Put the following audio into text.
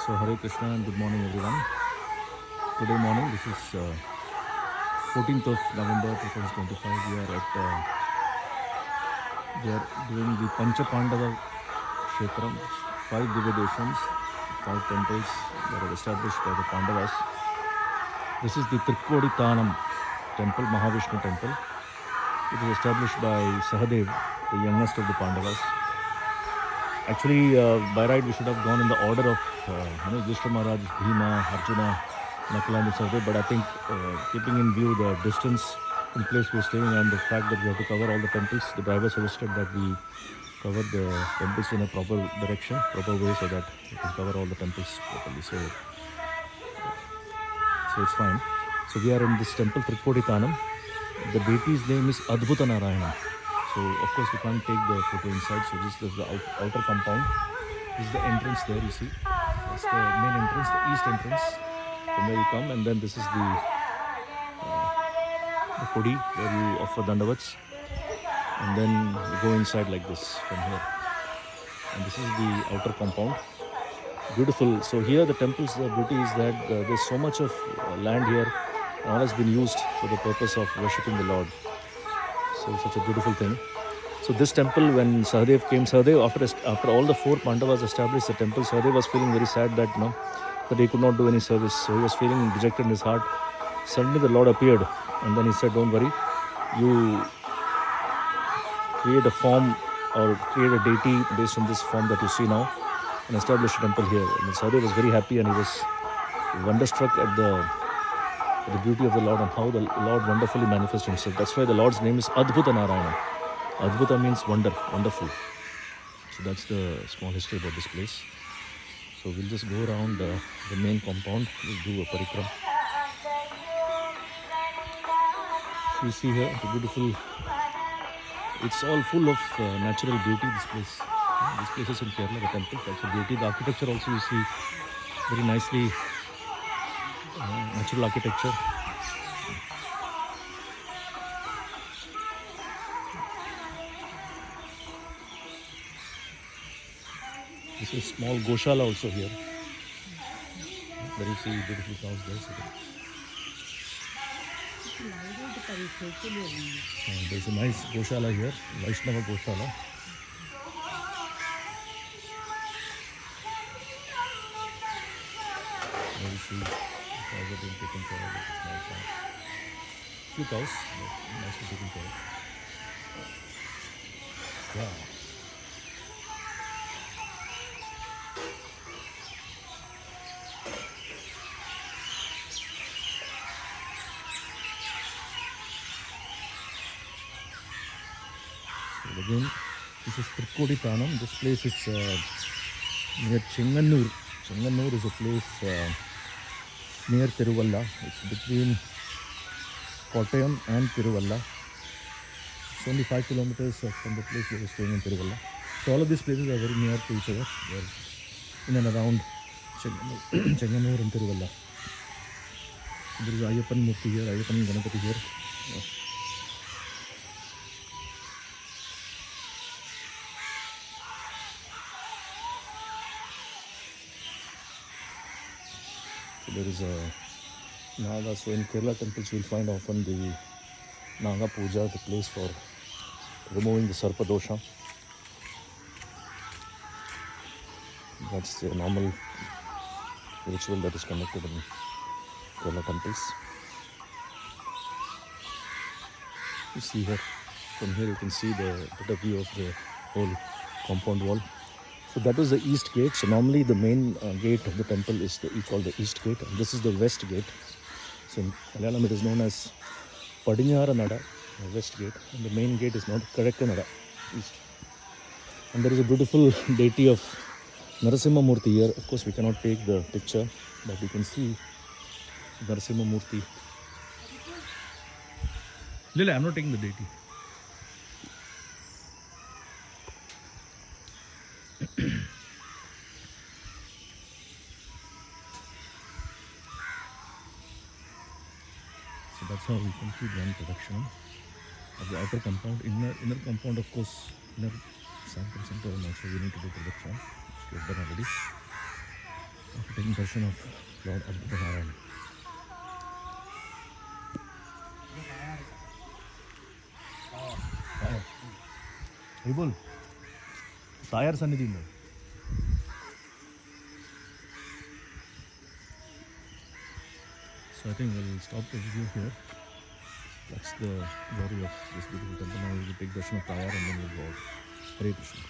So Hare Krishna and good morning everyone. Today morning, this is 14th of November 2025. We are doing the Pancha Pandava Kshetram, 5 Divya 5 temples that are established by the Pandavas. This is the Trikodi Tanam temple, Mahavishnu temple. It is established by Sahadev, the youngest of the Pandavas. Actually, by right, we should have gone in the order of Yudhishthira Maharaj, Bhima, Arjuna, Nakula and Sahadev. But I think keeping in view the distance in place we are staying and the fact that we have to cover all the temples, the driver suggested that we cover the temples in a proper direction, proper way, so that we can cover all the temples properly. So it's fine. So we are in this temple, Trikodi Tanam. The deity's name is Adbhuta Narayana. So of course we can't take the photo inside. So this is the outer compound. This is the entrance there, you see. That's the main entrance, the east entrance. From where you come, and then this is the kodi where you offer dandavats, and then you go inside like this from here. And this is the outer compound. Beautiful. So here the temple's beauty is that there's so much of land here. All has been used for the purpose of worshipping the Lord. So such a beautiful thing. So this temple, when Sahadev came, after all the 4 Pandavas established the temple, Sahadev was feeling very sad that that he could not do any service. So he was feeling dejected in his heart. Suddenly the Lord appeared, and then he said, "Don't worry, you create a form or create a deity based on this form that you see now, and establish a temple here." And Sahadev was very happy, and he was wonderstruck at the beauty of the Lord and how the Lord wonderfully manifests himself. That's why the Lord's name is Adbhuta Narayana. Adbhuta means wonder, wonderful. So that's the small history about this place. So we'll just go around the main compound. We'll do a parikram. So you see here, the beautiful, it's all full of natural beauty, this place. This place is in Kerala, the temple, that's the beauty. The architecture also you see very nicely, natural architecture. This is small Goshala also here. There you see beautiful cows there. There's a nice Goshala here, Vaishnava Goshala. There you see cows are being taken care of with a small farm. Few cows, but nicely taken care of. Yeah. Again, this is Trikodi Tanam. This place is near Chenganur. Chenganur is a place near Tiruvalla. It's between Kottayam and Tiruvalla. It's only 5 kilometers from the place where we're staying in Tiruvalla. So all of these places are very near to each other. They're in and around Chenganur and Tiruvalla. There is Ayyappan Murti here, Ayyappan Ganapati here. There is a Naga. So in Kerala temples you will find often the Naga Puja, the place for removing the Sarpa dosha. That's the normal ritual that is conducted in Kerala temples. You see here, from here you can see the better view of the whole compound wall. So that was the east gate. So normally the main gate of the temple is called the east gate, and this is the west gate. So in Malayalam it is known as Padinyara Nada, the west gate, and the main gate is not Kadakka Nada, east. And there is a beautiful deity of Narasimha Murti here. Of course we cannot take the picture, but you can see Narasimha Murti. Lila, I'm not taking the deity. So that's how we complete one production of the outer compound. Inner compound, of course, inner Sankar Center, and also we need to do production, which we have done already. After taking darshan of Lord Adbhuta Narayan. Hey, bol. Tayar Sannidhi mein. So I think we'll stop the video here. That's the glory of this beautiful temple. Now we will take darshan of Tayar and then we'll go out. Hare Krishna.